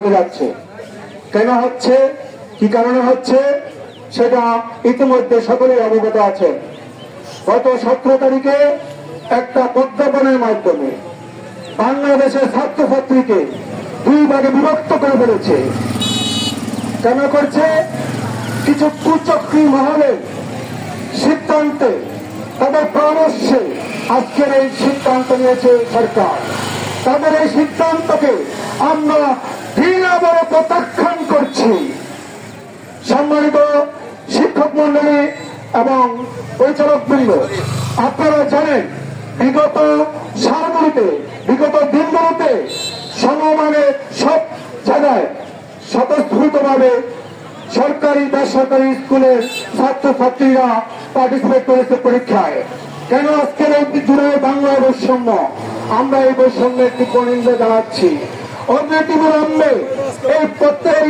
যাচ্ছে। কেন হচ্ছে, কি কারণে হচ্ছে সেটা ইতিমধ্যে সকলেই অবগত আছেন। গত 17 তারিখে একটা প্রজ্ঞাপনের মাধ্যমে বাংলাদেশের ছাত্রছাত্রীকে 2 ভাগে বিভক্ত করে ফেলেছে। কেন করছে? কিছু কুচক্রী মহলের সিদ্ধান্তে, তাদের পরামর্শে আজকের এই সিদ্ধান্ত নিয়েছে সরকার। তাদের এই সিদ্ধান্তকে আমরা দৃঢ়ভাবে প্রত্যাখ্যান করছি। সম্মানিত শিক্ষক মন্ডলী এবং পরিচালকবৃন্দ, আপনারা জানেন বিগত সালগুলিতে, বিগত দিনগুলোতে সমমানে সব জায়গায় স্বতঃস্ফূর্তভাবে সরকারি বেসরকারি স্কুলের ছাত্রছাত্রীরা পার্টিসিপেট করেছে পরীক্ষায়। কেন আজকের এই জুড়ে বাংলা বৈষম্য? আমরা এই বৈষম্যের তীব্র নিন্দা জানাচ্ছি। অনতিবিলম্বে এই প্রত্যেক